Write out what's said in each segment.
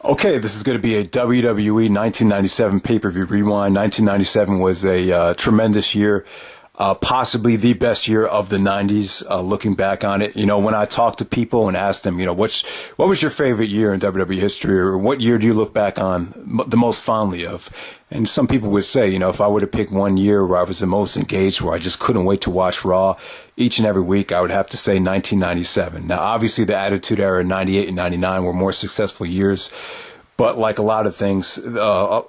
Okay, this is going to be a WWE 1997 pay-per-view rewind. 1997 was a tremendous year, possibly the best year of the 90s, looking back on it. You know, when I talk to people and ask them, you know, what was your favorite year in WWE history, or what year do you look back on the most fondly of? And some people would say, you know, if I were to pick one year where I was the most engaged, where I just couldn't wait to watch Raw each and every week, I would have to say 1997. Now, obviously, the Attitude Era, 98 and 99, were more successful years. But like a lot of things, you know,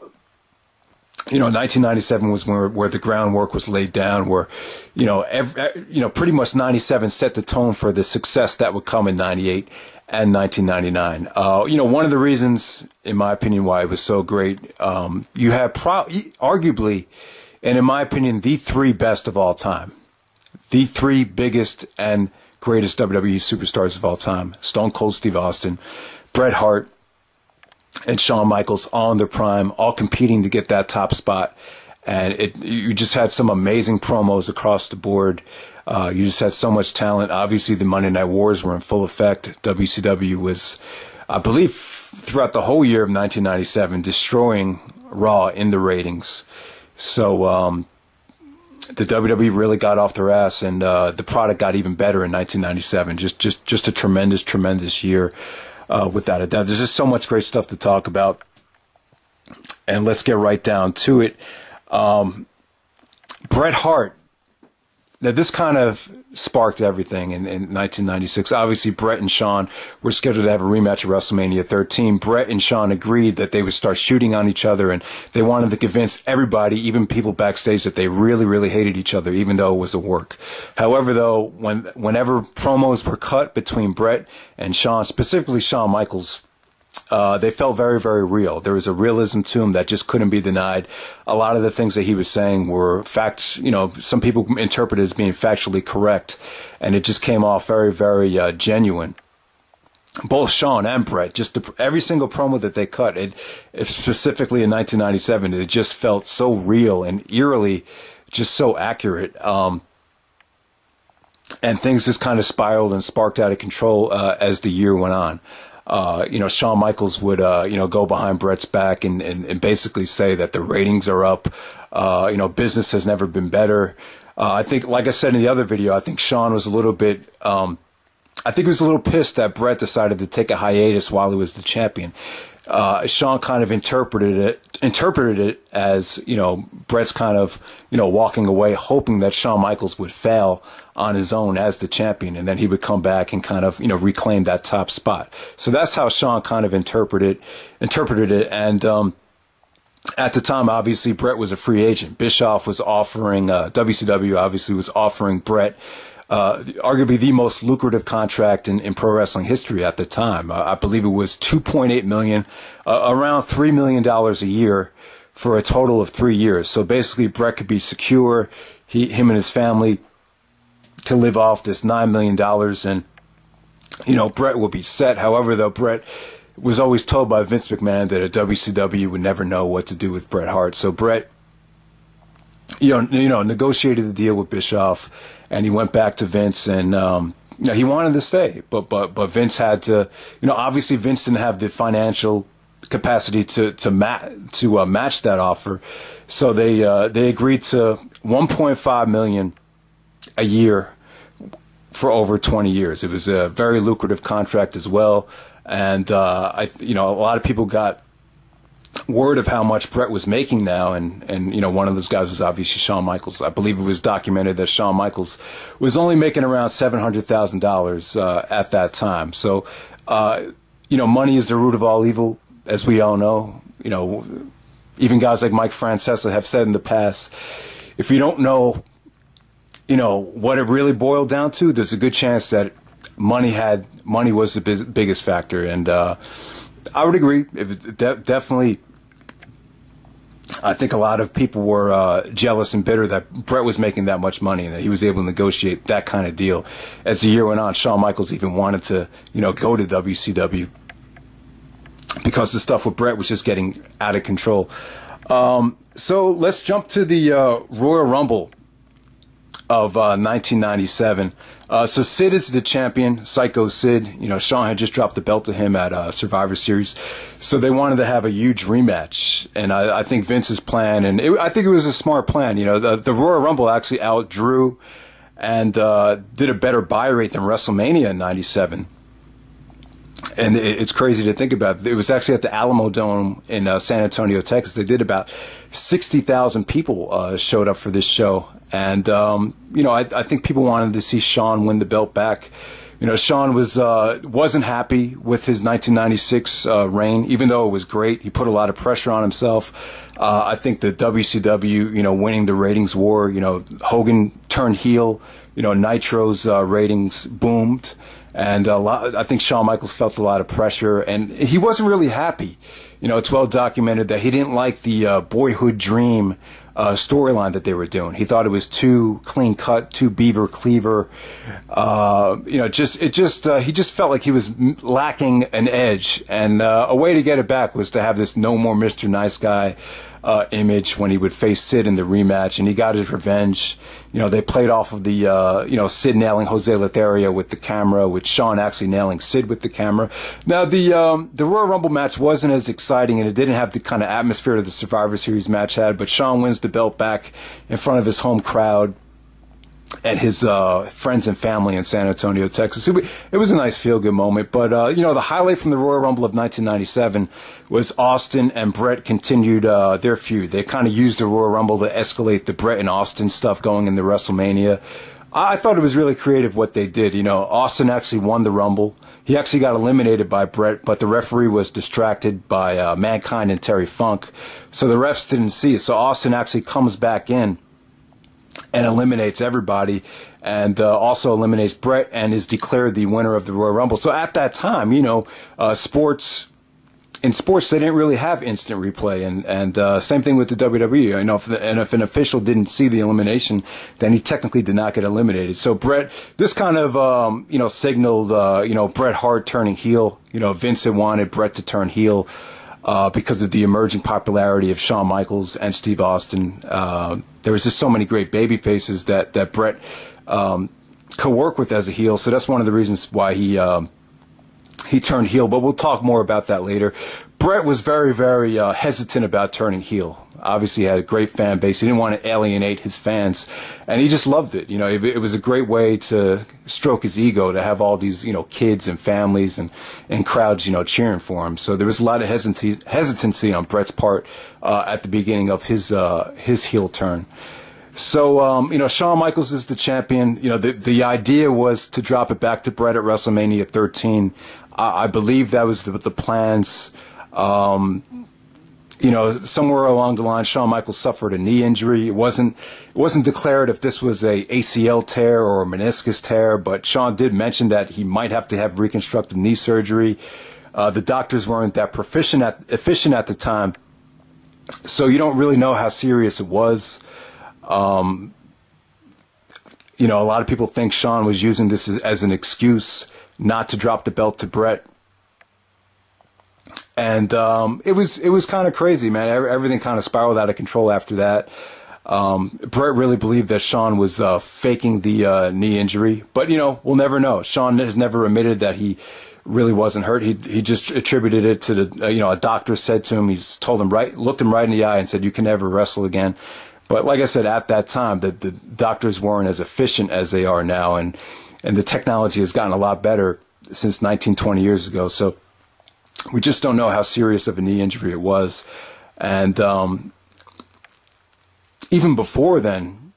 1997 was where the groundwork was laid down, where, you know, pretty much 97 set the tone for the success that would come in 98 and 1999. You know, one of the reasons, in my opinion, why it was so great, you had arguably, and in my opinion, the three best of all time, the three biggest and greatest WWE superstars of all time: Stone Cold Steve Austin, Bret Hart, and Shawn Michaels, all in their prime, all competing to get that top spot. And you just had some amazing promos across the board. You just had so much talent. Obviously, the Monday Night Wars were in full effect. WCW was, I believe, throughout the whole year of 1997, destroying Raw in the ratings. So the WWE really got off their ass, and the product got even better in 1997. Just a tremendous year. Without a doubt. There's just so much great stuff to talk about. And let's get right down to it. Bret Hart. Now, this kind of sparked everything in 1996. Obviously, Bret and Shawn were scheduled to have a rematch at WrestleMania 13. Bret and Shawn agreed that they would start shooting on each other, and they wanted to convince everybody, even people backstage, that they really hated each other, even though it was a work. However, though, whenever promos were cut between Bret and Shawn, specifically Shawn Michaels, they felt very real. There was a realism to him that just couldn't be denied. A lot of the things that he was saying were facts, you know, some people interpret it as being factually correct, and it just came off very genuine. Both Shawn and Bret, every single promo that they cut, specifically in 1997, it just felt so real and eerily just so accurate. And things just kind of spiraled and sparked out of control as the year went on. You know, Shawn Michaels would, you know, go behind Bret's back and basically say that the ratings are up. You know, business has never been better. I think, like I said in the other video, I think Shawn was a little bit, I think he was a little pissed that Bret decided to take a hiatus while he was the champion. Shawn kind of interpreted it as, you know, Bret's kind of, you know, walking away, hoping that Shawn Michaels would fail on his own as the champion, and then he would come back and kind of, you know, reclaim that top spot. So that's how Shawn kind of interpreted it. And at the time, obviously, Bret was a free agent. Bischoff was offering, WCW obviously was offering Bret arguably the most lucrative contract in pro wrestling history at the time. I believe it was $2.8 million, around $3 million a year for a total of 3 years. So basically, Bret could be secure. Him and his family could live off this $9 million, and, you know, Bret would be set. However, though, Bret was always told by Vince McMahon that a WCW would never know what to do with Bret Hart. So Bret, you know, negotiated the deal with Bischoff, and he went back to Vince, and you know, he wanted to stay, but Vince had to, you know, obviously Vince didn't have the financial capacity to match that offer, so they agreed to $1.5 million a year for over 20 years. It was a very lucrative contract as well, and you know, a lot of people got word of how much Bret was making now, and you know, one of those guys was obviously Shawn Michaels. I believe it was documented that Shawn Michaels was only making around $700,000 at that time. So you know, money is the root of all evil, as we all know. You know, even guys like Mike Francesa have said in the past, if you don't know, you know, what it really boiled down to, there's a good chance that money was the biggest factor. And I would agree. Definitely, I think a lot of people were jealous and bitter that Bret was making that much money and that he was able to negotiate that kind of deal. As the year went on, Shawn Michaels even wanted to, you know, go to WCW because the stuff with Bret was just getting out of control. So let's jump to the Royal Rumble of 1997. So Sid is the champion, Psycho Sid. You know, Shawn had just dropped the belt to him at Survivor Series. So they wanted to have a huge rematch. And I think Vince's plan, and I think it was a smart plan. You know, the Royal Rumble actually outdrew and did a better buy rate than WrestleMania in 97. And it's crazy to think about. It was actually at the Alamo Dome in San Antonio, Texas. They did about 60,000 people showed up for this show. And, you know, I think people wanted to see Shawn win the belt back. You know, Shawn wasn't happy with his 1996 reign, even though it was great. He put a lot of pressure on himself. I think the WCW, you know, winning the ratings war, you know, Hogan turned heel, you know, Nitro's ratings boomed. And I think Shawn Michaels felt a lot of pressure, and he wasn't really happy. You know, it's well documented that he didn't like the Boyhood Dream storyline that they were doing. He thought it was too clean cut, too Beaver Cleaver. You know, he just felt like he was lacking an edge, and a way to get it back was to have this no more Mr. Nice Guy image when he would face Sid in the rematch, and he got his revenge. You know, they played off of the, you know, Sid nailing Jose Lothario with the camera, with Shawn actually nailing Sid with the camera. Now, the Royal Rumble match wasn't as exciting, and it didn't have the kind of atmosphere that the Survivor Series match had, but Shawn wins the belt back in front of his home crowd and his friends and family in San Antonio, Texas. It was a nice feel-good moment. But, you know, the highlight from the Royal Rumble of 1997 was Austin and Bret continued their feud. They kind of used the Royal Rumble to escalate the Bret and Austin stuff going into WrestleMania. I thought it was really creative what they did. You know, Austin actually won the Rumble. He actually got eliminated by Bret, but the referee was distracted by Mankind and Terry Funk. So the refs didn't see it. So Austin actually comes back in and eliminates everybody, and also eliminates Bret, and is declared the winner of the Royal Rumble. So at that time, you know, in sports, they didn't really have instant replay, and same thing with the WWE. You know, if an official didn't see the elimination, then he technically did not get eliminated. So Bret, this kind of, you know, signaled, you know, Bret Hart turning heel. You know, Vince had wanted Bret to turn heel because of the emerging popularity of Shawn Michaels and Steve Austin. There was just so many great baby faces that Bret could work with as a heel. So that's one of the reasons why he turned heel. But we'll talk more about that later. Bret was very, very hesitant about turning heel. Obviously, he had a great fan base. He didn't want to alienate his fans, and he just loved it. You know, it was a great way to stroke his ego, to have all these, you know, kids and families and crowds, you know, cheering for him. So there was a lot of hesitancy on Bret's part at the beginning of his heel turn. So, you know, Shawn Michaels is the champion. You know, the idea was to drop it back to Bret at WrestleMania 13. I believe that was the plans. You know, somewhere along the line, Shawn Michaels suffered a knee injury. It wasn't declared if this was a ACL tear or a meniscus tear, but Shawn did mention that he might have to have reconstructive knee surgery. The doctors weren't that efficient at the time, so you don't really know how serious it was. You know, a lot of people think Shawn was using this as an excuse not to drop the belt to Bret. And it was kind of crazy, man. Everything kind of spiraled out of control after that. Bret really believed that Shawn was faking the knee injury, but you know, we'll never know. Shawn has never admitted that he really wasn't hurt. He just attributed it to the you know, a doctor said to him, looked him right in the eye and said, "You can never wrestle again." But like I said, at that time, the doctors weren't as efficient as they are now, and the technology has gotten a lot better since 19, 20 years ago. So we just don't know how serious of a knee injury it was. And even before then,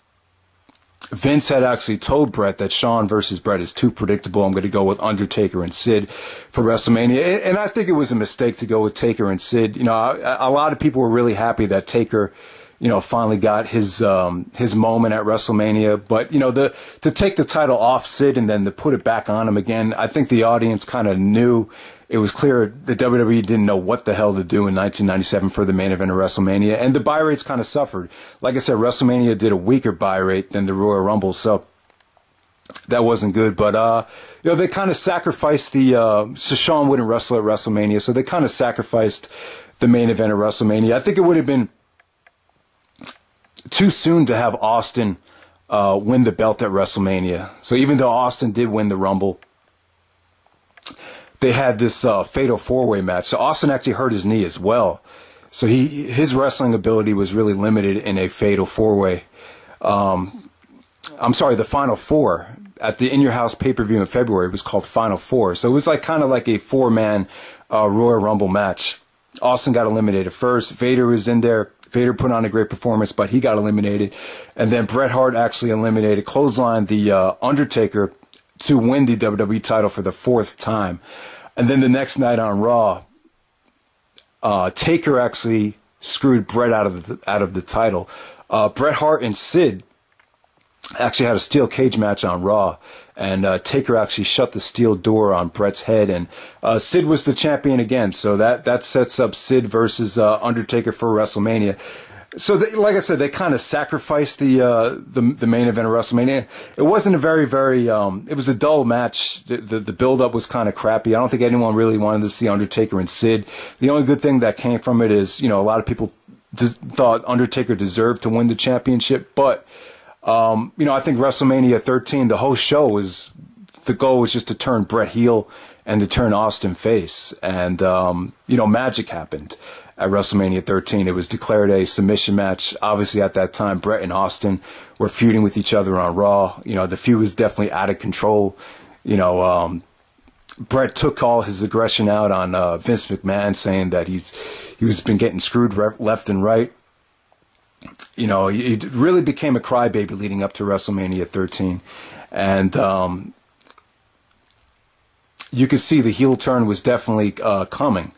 Vince had actually told Bret that Shawn versus Bret is too predictable. I'm going to go with Undertaker and Sid for WrestleMania. And I think it was a mistake to go with Taker and Sid. You know, a lot of people were really happy that Taker, you know, finally got his moment at WrestleMania. But, you know, to take the title off Sid and then to put it back on him again, I think the audience kind of knew. It was clear the WWE didn't know what the hell to do in 1997 for the main event of WrestleMania, and the buy rates kind of suffered. Like I said, WrestleMania did a weaker buy rate than the Royal Rumble, so that wasn't good. But you know, they kind of sacrificed so Shawn wouldn't wrestle at WrestleMania, so they kind of sacrificed the main event of WrestleMania. I think it would have been too soon to have Austin win the belt at WrestleMania. So even though Austin did win the Rumble, they had this fatal four-way match. So Austin actually hurt his knee as well. So his wrestling ability was really limited in a fatal four-way. I'm sorry, the Final Four at the In Your House pay-per-view in February was called Final Four. So it was like kind of like a four-man Royal Rumble match. Austin got eliminated first. Vader was in there. Vader put on a great performance, but he got eliminated. And then Bret Hart actually eliminated, clotheslined the Undertaker to win the WWE title for the fourth time. And then the next night on Raw, Taker actually screwed Bret out of the title. Bret Hart and Sid actually had a steel cage match on Raw, and Taker actually shut the steel door on Bret's head, and Sid was the champion again. So that sets up Sid versus Undertaker for WrestleMania. So like I said, they kind of sacrificed the main event of WrestleMania. It wasn't a very it was a dull match. The build up was kind of crappy. I don't think anyone really wanted to see Undertaker and Sid. The only good thing that came from it is, a lot of people thought Undertaker deserved to win the championship, but I think WrestleMania 13, the whole show the goal was just to turn Bret heel and to turn Austin face. And, magic happened at WrestleMania 13. It was declared a submission match. Obviously, at that time, Bret and Austin were feuding with each other on Raw. The feud was definitely out of control. Bret took all his aggression out on Vince McMahon, saying that he was been getting screwed left and right. He really became a crybaby leading up to WrestleMania 13. And you could see the heel turn was definitely coming.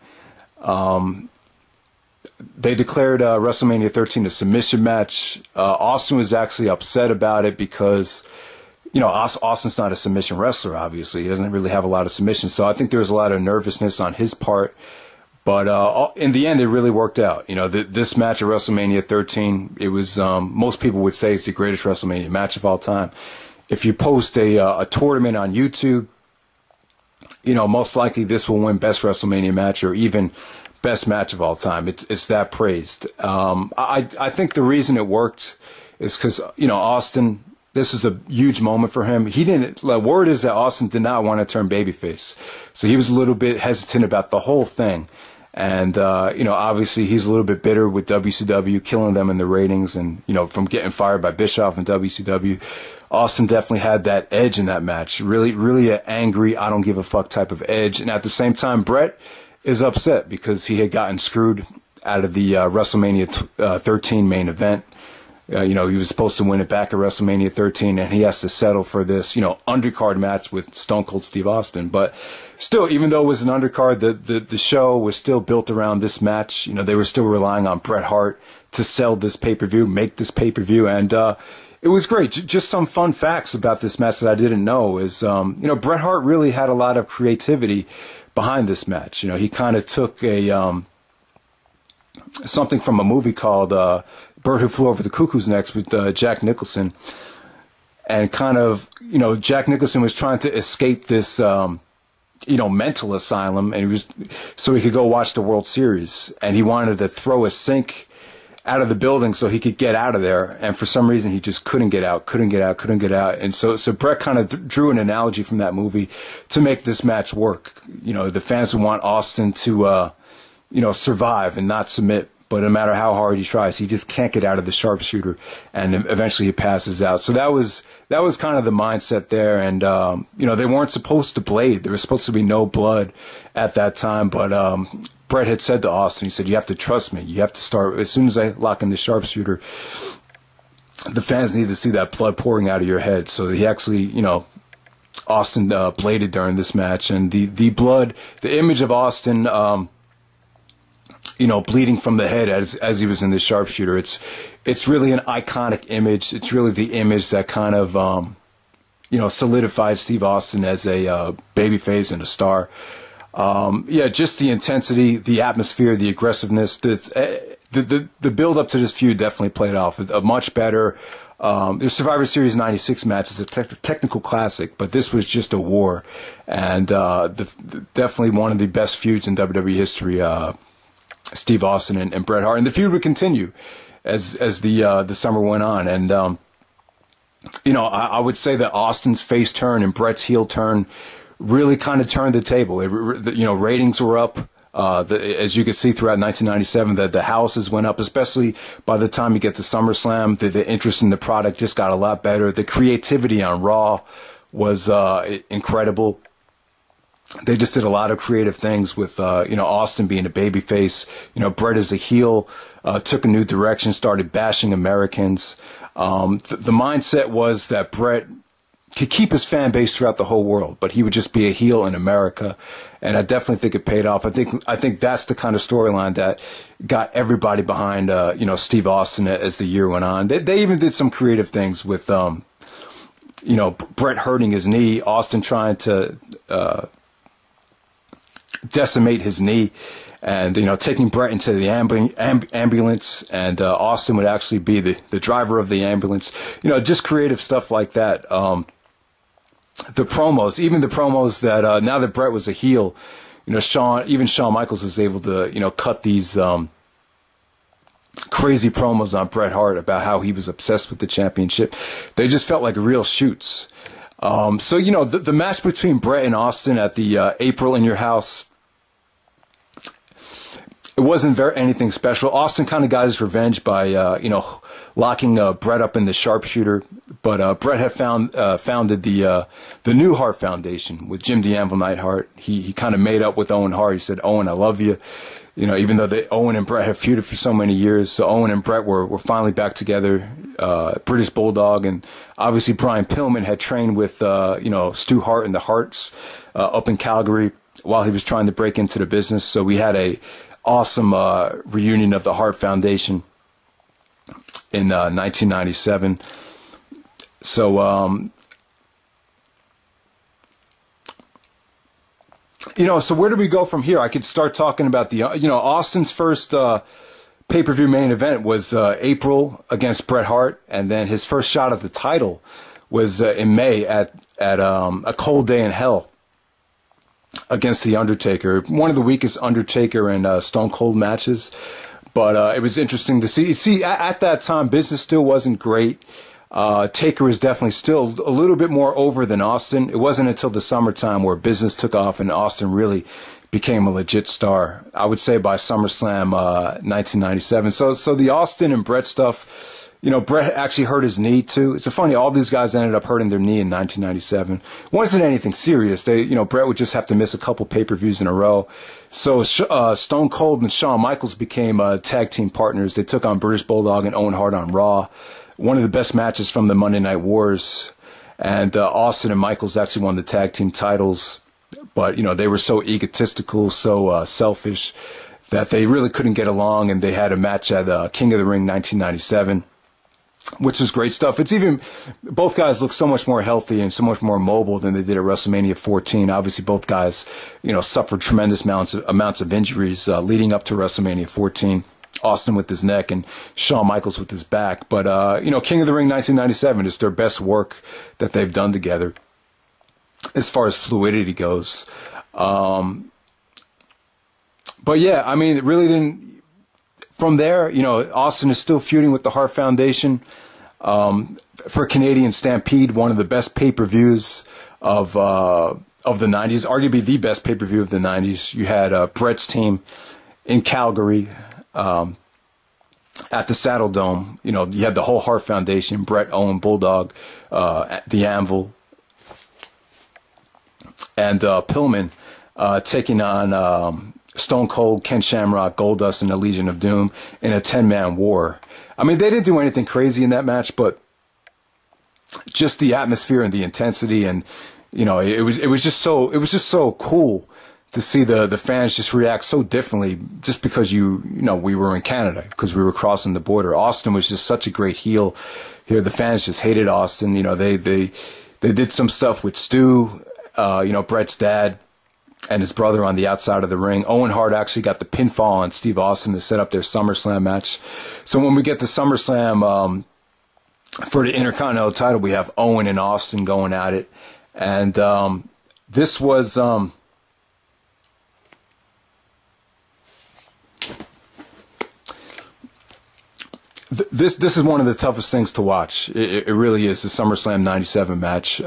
They declared WrestleMania 13 a submission match. Austin was actually upset about it because, Austin's not a submission wrestler, obviously. He doesn't really have a lot of submissions. So I think there was a lot of nervousness on his part. But in the end, it really worked out. This match at WrestleMania 13, it was, most people would say it's the greatest WrestleMania match of all time. If you post a tournament on YouTube, most likely this will win Best WrestleMania Match or even Best Match of all time. It's that praised. I think the reason it worked is because, Austin, this is a huge moment for him. Word is that Austin did not want to turn babyface. So he was a little bit hesitant about the whole thing. And, obviously he's a little bit bitter with WCW, killing them in the ratings and, from getting fired by Bischoff and WCW. Austin definitely had that edge in that match. Really an angry, I don't give a fuck type of edge. And at the same time, Bret is upset because he had gotten screwed out of the WrestleMania 13 main event. He was supposed to win it back at WrestleMania 13, and he has to settle for this, undercard match with Stone Cold Steve Austin. But still, even though it was an undercard, the show was still built around this match. They were still relying on Bret Hart to sell this pay-per-view, make this pay-per-view, and it was great. Just some fun facts about this match that I didn't know is, Bret Hart really had a lot of creativity behind this match. He kind of took something from a movie called Bird Who Flew Over the Cuckoo's Nest with Jack Nicholson, and kind of, Jack Nicholson was trying to escape this, mental asylum, and so he could go watch the World Series, and he wanted to throw a sink out of the building so he could get out of there, and for some reason he just couldn't get out, and so Bret kind of drew an analogy from that movie to make this match work. The fans would want Austin to, survive and not submit. But no matter how hard he tries, he just can't get out of the sharpshooter, and eventually he passes out. So that was kind of the mindset there. And they weren't supposed to blade; there was supposed to be no blood at that time. But Bret had said to Austin, he said, "You have to trust me. You have to start as soon as I lock in the sharpshooter. The fans need to see that blood pouring out of your head." So he actually, Austin bladed during this match, and the blood, the image of Austin. Bleeding from the head as he was in the sharpshooter. It's really an iconic image. It's really the image that kind of, solidified Steve Austin as a babyface and a star. Just the intensity, the atmosphere, the aggressiveness, the build up to this feud definitely played off. A much better. The Survivor Series '96 match is a technical classic, but this was just a war, and definitely one of the best feuds in WWE history. Steve Austin and Bret Hart, and the feud would continue as the summer went on. And I would say that Austin's face turn and Bret's heel turn really kind of turned the table. Ratings were up. As you can see throughout 1997, the houses went up, especially by the time you get to SummerSlam. The interest in the product just got a lot better. The creativity on Raw was incredible. They just did a lot of creative things with, Austin being a babyface. Bret as a heel, took a new direction, started bashing Americans. The mindset was that Bret could keep his fan base throughout the whole world, but he would just be a heel in America. And I definitely think it paid off. I think that's the kind of storyline that got everybody behind, Steve Austin as the year went on. They even did some creative things with, Bret hurting his knee, Austin trying to, decimate his knee, and taking Bret into the ambulance, and Austin would actually be the driver of the ambulance. Just creative stuff like that. The promos that now that Bret was a heel, Shawn Michaels was able to cut these crazy promos on Bret Hart about how he was obsessed with the championship. They just felt like real shoots. So the match between Bret and Austin at the April in Your House, it wasn't anything special. Austin kind of got his revenge by, locking Bret up in the sharpshooter. But Bret had founded the new Hart Foundation with Jim the Anvil Neidhart. He kind of made up with Owen Hart. He said, "Owen, I love you." Even though Owen and Bret have feuded for so many years. So Owen and Bret were finally back together. British Bulldog, and obviously Brian Pillman had trained with, Stu Hart and the Harts up in Calgary while he was trying to break into the business. So we had a awesome reunion of the Hart Foundation in 1997. So, so where do we go from here? I could start talking about Austin's first pay-per-view main event was April against Bret Hart, and then his first shot at the title was in May at A Cold Day in Hell against The Undertaker. One of the weakest Undertaker and Stone Cold matches, but it was interesting to see. See, at that time, business still wasn't great. Taker was definitely still a little bit more over than Austin. It wasn't until the summertime where business took off and Austin really became a legit star. I would say by SummerSlam 1997. So the Austin and Bret stuff, Bret actually hurt his knee too. It's funny, all these guys ended up hurting their knee in 1997. It wasn't anything serious. Bret would just have to miss a couple pay-per-views in a row. So Stone Cold and Shawn Michaels became tag team partners. They took on British Bulldog and Owen Hart on Raw. One of the best matches from the Monday Night Wars. And Austin and Michaels actually won the tag team titles. But, they were so egotistical, so selfish, that they really couldn't get along. And they had a match at King of the Ring 1997, which was great stuff. Both guys look so much more healthy and so much more mobile than they did at WrestleMania 14. Obviously, both guys, suffered tremendous amounts of injuries leading up to WrestleMania 14. Austin with his neck and Shawn Michaels with his back. But, King of the Ring 1997 is their best work that they've done together as far as fluidity goes. But yeah, it really didn't. From there, Austin is still feuding with the Hart Foundation for Canadian Stampede, one of the best pay-per-views of the 90s, arguably the best pay-per-view of the 90s. You had Bret's team in Calgary, at the Saddle Dome. You had the whole Hart Foundation, Bret, Owen, Bulldog, the Anvil, and Pillman taking on Stone Cold, Ken Shamrock, Goldust, and the Legion of Doom in a 10-man war. They didn't do anything crazy in that match, but just the atmosphere and the intensity, and it was just so cool to see the fans just react so differently just because we were in Canada, because we were crossing the border. Austin was just such a great heel here. The fans just hated Austin. They did some stuff with Stu, Bret's dad, and his brother on the outside of the ring. Owen Hart actually got the pinfall on Steve Austin to set up their SummerSlam match. So when we get to SummerSlam, for the Intercontinental title, we have Owen and Austin going at it. And this was... This is one of the toughest things to watch. It really is. The SummerSlam '97 match.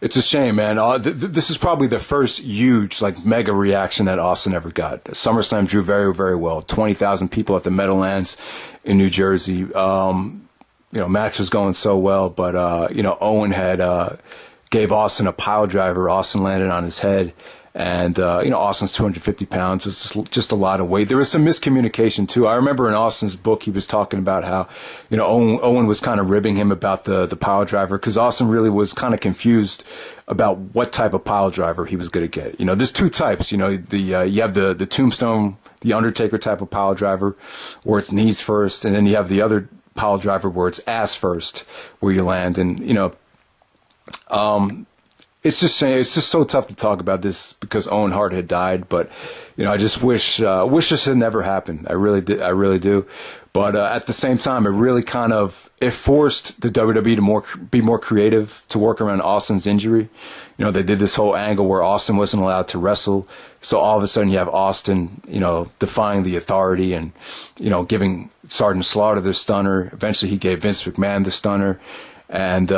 It's a shame, man. This is probably the first huge, like, mega reaction that Austin ever got. SummerSlam drew very, very well. 20,000 people at the Meadowlands in New Jersey. Match was going so well, but Owen had gave Austin a pile driver. Austin landed on his head. And, Austin's 250 pounds. It's just a lot of weight. There was some miscommunication, too. I remember in Austin's book, he was talking about how, Owen was kind of ribbing him about the pile driver, because Austin really was kind of confused about what type of pile driver he was going to get. There's two types. You have the Tombstone, the Undertaker type of pile driver, where it's knees first, and then you have the other pile driver where it's ass first, where you land. And, it's just so tough to talk about this because Owen Hart had died, but I just wish this had never happened. I really do. But at the same time, it forced the WWE to be more creative, to work around Austin's injury. They did this whole angle where Austin wasn't allowed to wrestle, so all of a sudden you have Austin, defying the authority and giving Sergeant Slaughter the stunner. Eventually, he gave Vince McMahon the stunner. And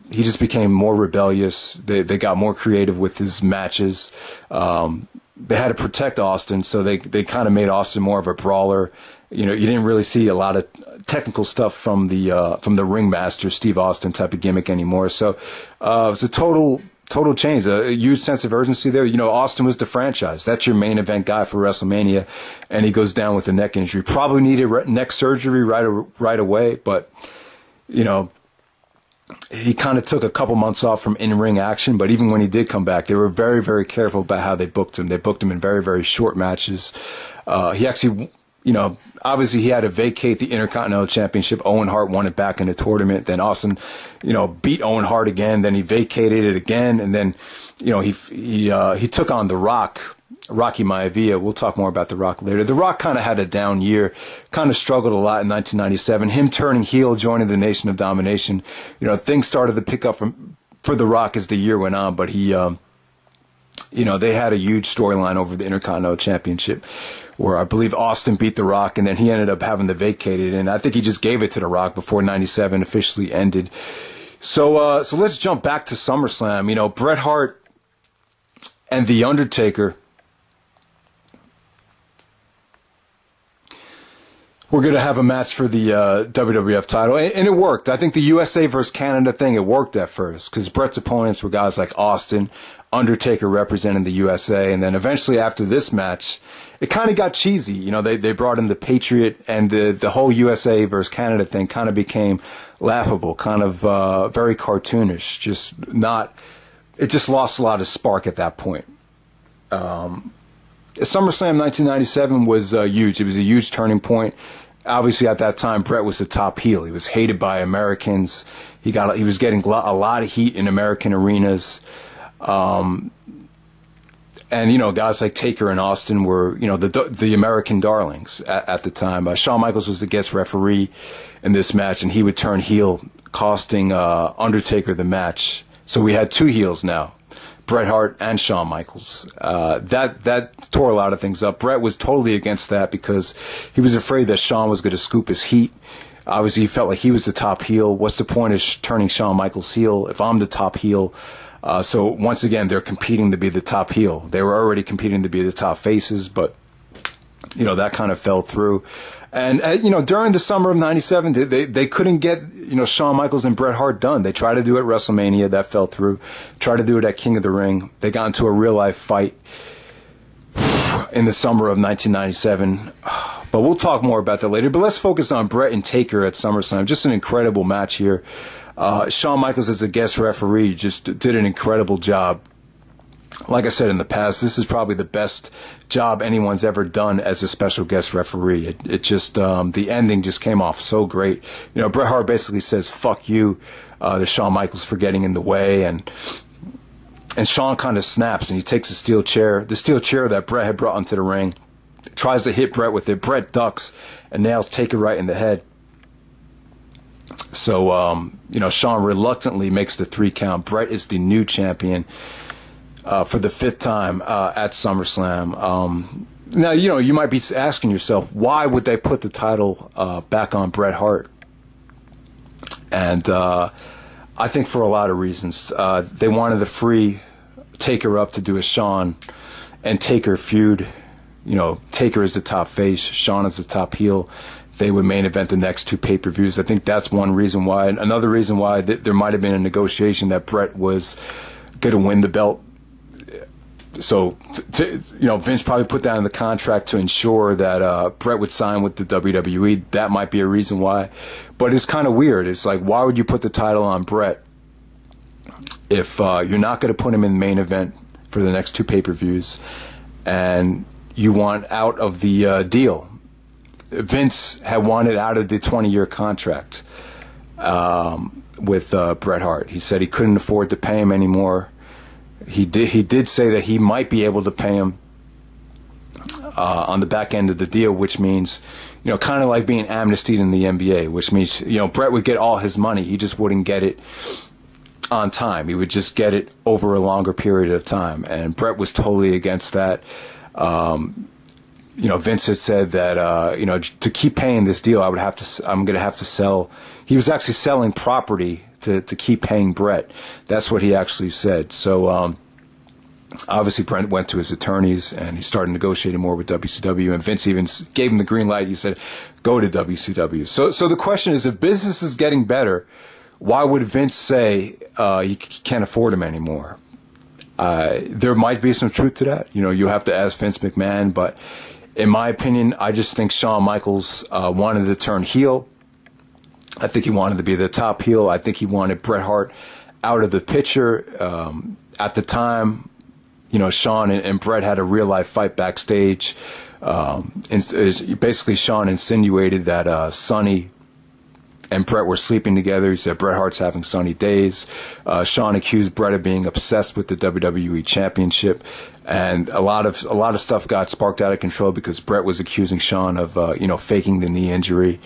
he just became more rebellious. They got more creative with his matches. They had to protect Austin, so they kind of made Austin more of a brawler. You didn't really see a lot of technical stuff from the ringmaster Steve Austin type of gimmick anymore. So it was a total change, a huge sense of urgency there. Austin was the franchise. That's your main event guy for WrestleMania, and he goes down with a neck injury. Probably needed neck surgery right away, but he kind of took a couple months off from in-ring action, but even when he did come back, they were very, very careful about how they booked him. They booked him in very, very short matches. He actually, obviously he had to vacate the Intercontinental Championship. Owen Hart won it back in the tournament. Then Austin, beat Owen Hart again. Then he vacated it again. And then, he took on The Rock, Rocky Maivia. We'll talk more about The Rock later. The Rock kind of had a down year, kind of struggled a lot in 1997. Him turning heel, joining the Nation of Domination. Things started to pick up for The Rock as the year went on, but he, they had a huge storyline over the Intercontinental Championship where I believe Austin beat The Rock, and then he ended up having to vacate it, and I think he just gave it to The Rock before 97 officially ended. So let's jump back to SummerSlam. Bret Hart and The Undertaker. We're going to have a match for the WWF title, and it worked. I think the USA versus Canada thing, it worked at first, because Bret's opponents were guys like Austin, Undertaker representing the USA, and then eventually after this match, it kind of got cheesy. They brought in the Patriot, and the whole USA versus Canada thing kind of became laughable, kind of very cartoonish, it just lost a lot of spark at that point. SummerSlam 1997 was huge. It was a huge turning point. Obviously, at that time, Bret was the top heel. He was hated by Americans. He was getting a lot of heat in American arenas. And guys like Taker and Austin were, the American darlings at the time. Shawn Michaels was the guest referee in this match, and he would turn heel, costing Undertaker the match. So we had two heels now, Bret Hart and Shawn Michaels. That tore a lot of things up. Bret was totally against that because he was afraid that Shawn was going to scoop his heat. Obviously, he felt like he was the top heel. What's the point of turning Shawn Michaels heel if I'm the top heel? So once again, they're competing to be the top heel. They were already competing to be the top faces, but that kind of fell through. And during the summer of '97, they couldn't get Shawn Michaels and Bret Hart done. They tried to do it at WrestleMania, that fell through. Tried to do it at King of the Ring. They got into a real life fight in the summer of 1997. But we'll talk more about that later. But let's focus on Bret and Taker at SummerSlam. Just an incredible match here. Shawn Michaels as a guest referee just did an incredible job. Like I said in the past, this is probably the best job anyone's ever done as a special guest referee. It just, the ending just came off so great. Bret Hart basically says, "Fuck you," to Shawn Michaels for getting in the way, and Shawn kind of snaps, and he takes the steel chair that Bret had brought into the ring, tries to hit Bret with it. Bret ducks and nails Taker right in the head. So, Shawn reluctantly makes the 3 count. Bret is the new champion for the 5th time at SummerSlam. Now, you might be asking yourself, why would they put the title back on Bret Hart? And I think for a lot of reasons. They wanted to free Taker up to do a Shawn and Taker feud. Taker is the top face, Shawn is the top heel. They would main event the next 2 pay-per-views. I think that's one reason why. Another reason why there might have been a negotiation that Bret was going to win the belt. So, Vince probably put that in the contract to ensure that Bret would sign with the WWE. That might be a reason why. But it's kind of weird. It's like, why would you put the title on Bret if you're not going to put him in the main event for the next 2 pay-per-views and you want out of the deal? Vince had wanted out of the 20-year contract with Bret Hart. He said he couldn't afford to pay him anymore. He did say that he might be able to pay him on the back end of the deal, which means, kind of like being amnestied in the NBA, which means, Bret would get all his money. He just wouldn't get it on time. He would just get it over a longer period of time. And Bret was totally against that. Vince had said that, to keep paying this deal, I'm going to have to sell. He was actually selling property to keep paying Bret. That's what he actually said. So, obviously Bret went to his attorneys and he started negotiating more with WCW, and Vince even gave him the green light. He said, go to WCW. So the question is, if business is getting better, why would Vince say, he can't afford him anymore? There might be some truth to that. You have to ask Vince McMahon, but in my opinion, I just think Shawn Michaels wanted to turn heel. I think he wanted to be the top heel. I think he wanted Bret Hart out of the picture. At the time, Shawn and Bret had a real-life fight backstage. Basically, Shawn insinuated that Sonny and Bret were sleeping together. He said Bret Hart's having sunny days. Shawn accused Bret of being obsessed with the WWE Championship, and a lot of stuff got sparked out of control because Bret was accusing Shawn of faking the knee injury.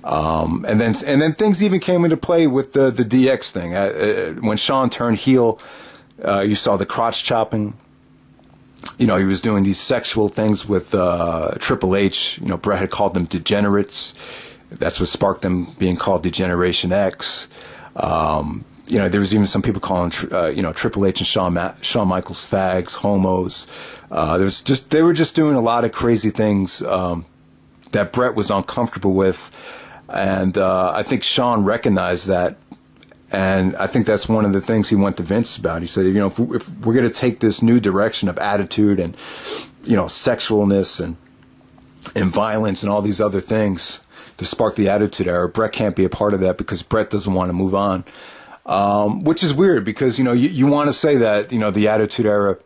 And then things even came into play with the DX thing. When Shawn turned heel, you saw the crotch chopping. He was doing these sexual things with Triple H. Bret had called them degenerates. That's what sparked them being called Degeneration X. There was even some people calling Triple H and Shawn Michaels fags, homos. They were just doing a lot of crazy things that Bret was uncomfortable with. And I think Shawn recognized that, and I think that's one of the things he went to Vince about. He said, if we're going to take this new direction of attitude and, sexualness and violence and all these other things to spark the Attitude Era, Bret can't be a part of that because Bret doesn't want to move on. Which is weird because, you want to say that, the Attitude Era,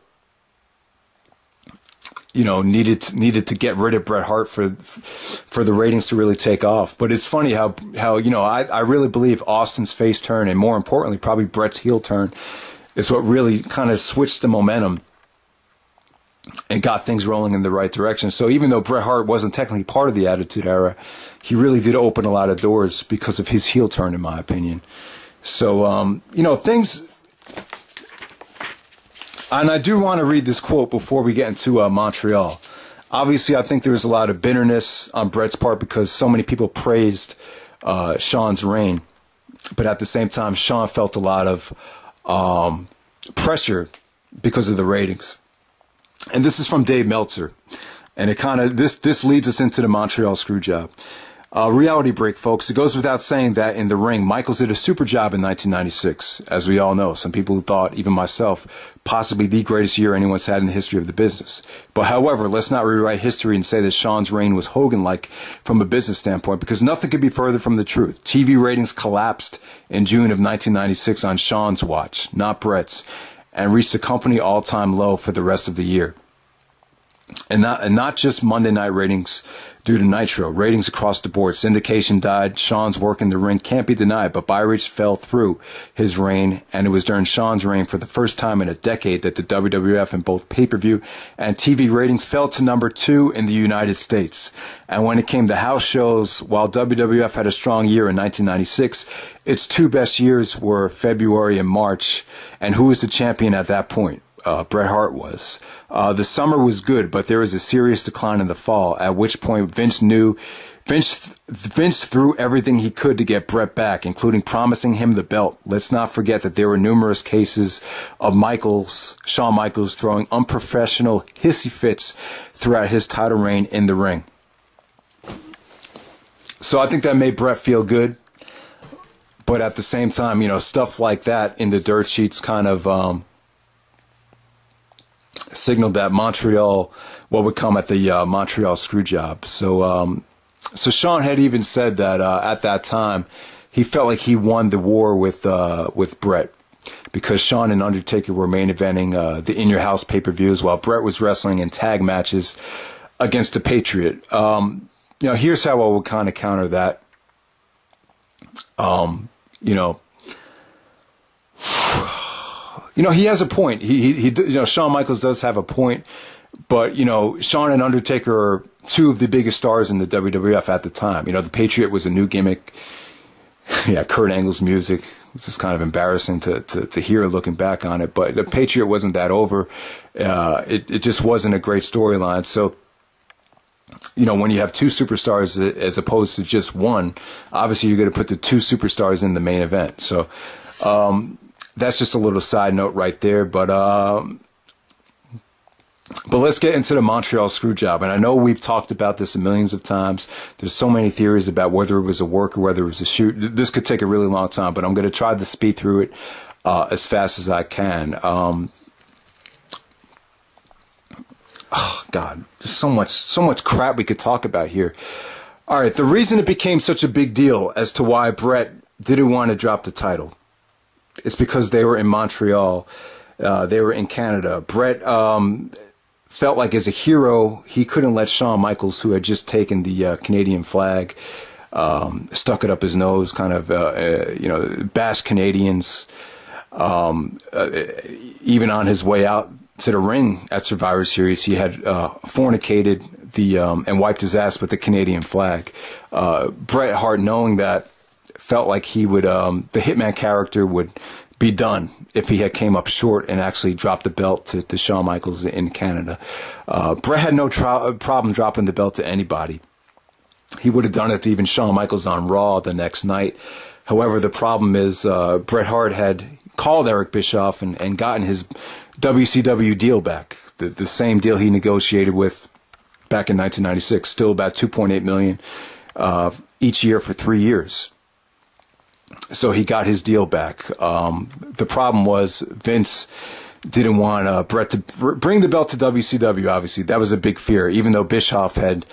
needed to get rid of Bret Hart for the ratings to really take off. But it's funny how I really believe Austin's face turn, and more importantly, probably Bret's heel turn, is what really kind of switched the momentum and got things rolling in the right direction. So even though Bret Hart wasn't technically part of the Attitude Era, he really did open a lot of doors because of his heel turn, in my opinion. So, things... And I do want to read this quote before we get into Montreal. Obviously, I think there was a lot of bitterness on Bret's part because so many people praised Shawn's reign. But at the same time, Shawn felt a lot of pressure because of the ratings. And this is from Dave Meltzer. And it kind of, this leads us into the Montreal Screwjob. Reality break, folks. It goes without saying that in the ring, Michaels did a super job in 1996, as we all know. Some people thought, even myself, possibly the greatest year anyone's had in the history of the business. But however, let's not rewrite history and say that Shawn's reign was Hogan-like from a business standpoint, because nothing could be further from the truth. TV ratings collapsed in June of 1996 on Shawn's watch, not Bret's, and reached a company all-time low for the rest of the year. And not just Monday night ratings due to Nitro. Ratings across the board. Syndication died. Shawn's work in the ring can't be denied, but buy rates fell through his reign, and it was during Shawn's reign for the first time in a decade that the WWF in both pay-per-view and TV ratings fell to number 2 in the United States. And when it came to house shows, while WWF had a strong year in 1996, its 2 best years were February and March. And who was the champion at that point? Bret Hart was. The summer was good, but there was a serious decline in the fall, at which point Vince threw everything he could to get Bret back, including promising him the belt. Let's not forget that there were numerous cases of Shawn Michaels throwing unprofessional hissy fits throughout his title reign in the ring. So I think that made Bret feel good. But at the same time, stuff like that in the dirt sheets kind of signaled that Montreal, what would come at the Montreal Screwjob. So Shawn had even said that at that time, he felt like he won the war with Bret, because Shawn and Undertaker were main eventing the In Your House pay-per-views while Bret was wrestling in tag matches against the Patriot. Here's how I would kind of counter that. He has a point. Shawn Michaels does have a point, but Shawn and Undertaker are two of the biggest stars in the WWF at the time. The Patriot was a new gimmick. Yeah, Kurt Angle's music. This is kind of embarrassing to hear looking back on it, but the Patriot wasn't that over. It just wasn't a great storyline. So, when you have two superstars as opposed to just one, obviously you're going to put the two superstars in the main event. So, that's just a little side note right there. But let's get into the Montreal Screwjob. And I know we've talked about this millions of times. There's so many theories about whether it was a work or whether it was a shoot. This could take a really long time, but I'm going to try to speed through it as fast as I can. Oh God, there's so much crap we could talk about here. All right, the reason it became such a big deal as to why Bret didn't want to drop the title is because they were in Montreal. They were in Canada. Bret felt like as a hero, he couldn't let Shawn Michaels, who had just taken the Canadian flag, stuck it up his nose, kind of, bash Canadians, even on his way out to the ring at Survivor Series, he had fornicated and wiped his ass with the Canadian flag. Bret Hart, knowing that, felt like he would the Hitman character would be done if he had came up short and actually dropped the belt to Shawn Michaels in Canada. Bret had no problem dropping the belt to anybody. He would have done it to even Shawn Michaels on Raw the next night. However, the problem is Bret Hart had called Eric Bischoff and gotten his WCW deal back, the same deal he negotiated with back in 1996, still about $2.8 million each year for 3 years. So he got his deal back. The problem was Vince didn't want Bret to bring the belt to WCW, obviously. That was a big fear, even though Bischoff had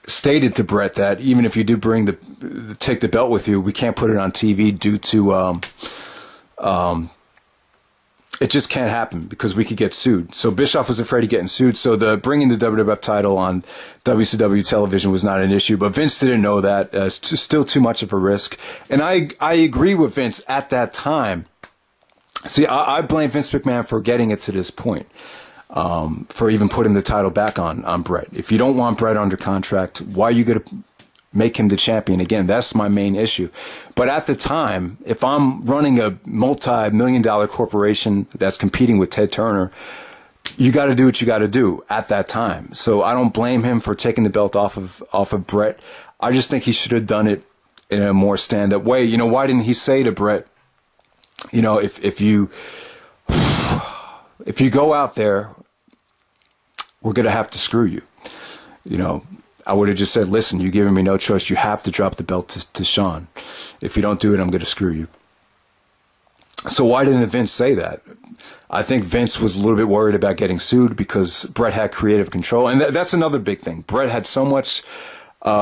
stated to Bret that even if you do take the belt with you, we can't put it on TV due to it just can't happen because we could get sued. So Bischoff was afraid of getting sued. So bringing the WWF title on WCW television was not an issue. But Vince didn't know that. It's still too much of a risk. And I agree with Vince at that time. See, I blame Vince McMahon for getting it to this point, for even putting the title back on Bret. If you don't want Bret under contract, why are you going to make him the champion again? That's my main issue. But at the time, if I'm running a multi-million-dollar corporation that's competing with Ted Turner, you got to do what you got to do at that time. So I don't blame him for taking the belt off of Bret. I just think he should have done it in a more stand-up way. Why didn't he say to Bret, if you go out there, we're going to have to screw you. I would have just said, listen, you're giving me no choice. You have to drop the belt to Shawn. If you don't do it, I'm going to screw you. So why didn't Vince say that? I think Vince was a little bit worried about getting sued because Bret had creative control. And that's another big thing. Bret had so much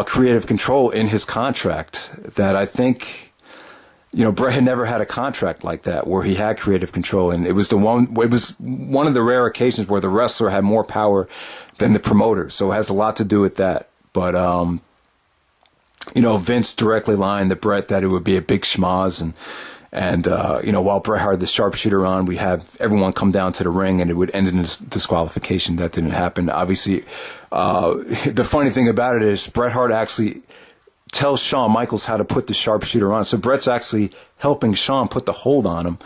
creative control in his contract that I think, Bret had never had a contract like that where he had creative control. And it was one of the rare occasions where the wrestler had more power than the promoter. So it has a lot to do with that. But, Vince directly lied to Bret that it would be a big schmoz. And while Bret had the sharpshooter on, we have everyone come down to the ring and it would end in a disqualification. That didn't happen. Obviously, the funny thing about it is Bret Hart actually tells Shawn Michaels how to put the sharpshooter on. So Bret's actually helping Shawn put the hold on him.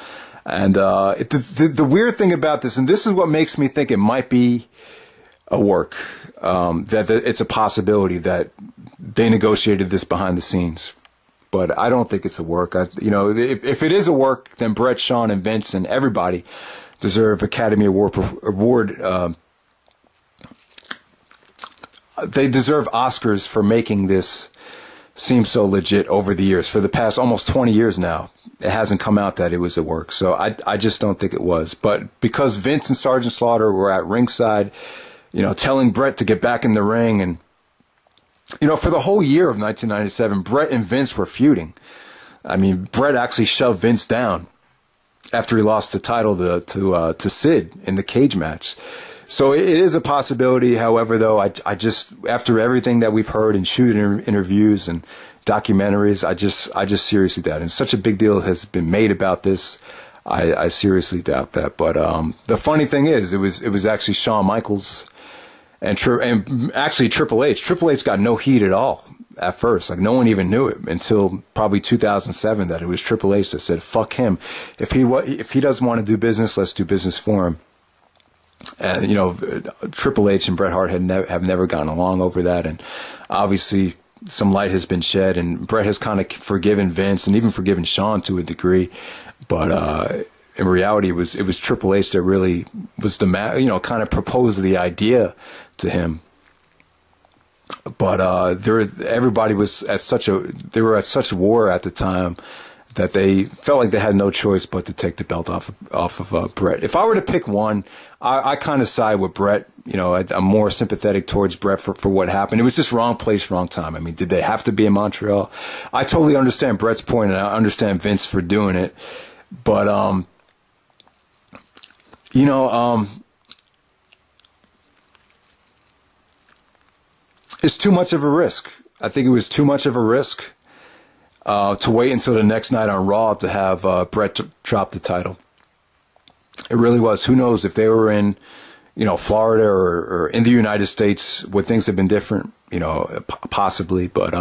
And the weird thing about this, and this is what makes me think it might be a work, that it's a possibility that they negotiated this behind the scenes. But I don't think it's a work. If it is a work, then Bret, Shawn, and Vince and everybody deserve Academy Award. They deserve Oscars for making this seem so legit over the years. For the past almost 20 years now, it hasn't come out that it was a work. So I just don't think it was. But because Vince and Sergeant Slaughter were at ringside, telling Bret to get back in the ring, and for the whole year of 1997, Bret and Vince were feuding. I mean, Bret actually shoved Vince down after he lost the title to Sid in the cage match. So it is a possibility. However, though, I just, after everything that we've heard in shooting interviews and documentaries, I just seriously doubt it. And such a big deal has been made about this. I seriously doubt that. But the funny thing is, it was actually Shawn Michaels and actually Triple H. Triple H got no heat at all at first. Like, no one even knew it until probably 2007 that it was Triple H that said, "Fuck him. If he doesn't want to do business, let's do business for him." And Triple H and Bret Hart have never gotten along over that, and obviously some light has been shed, and Bret has kind of forgiven Vince and even forgiven Shawn to a degree, but in reality, it was Triple H that really was kind of proposed the idea to him. But everybody was at such war at the time that they felt like they had no choice but to take the belt off of Bret. If I were to pick one, I kind of side with Bret. I'm more sympathetic towards Bret for what happened. It was just wrong place, wrong time. I mean, did they have to be in Montreal? I totally understand Bret's point, and I understand Vince for doing it. But it's too much of a risk. I think it was too much of a risk to wait until the next night on Raw to have Bret drop the title. It really was. Who knows if they were in, Florida or in the United States, would things have been different? Possibly. But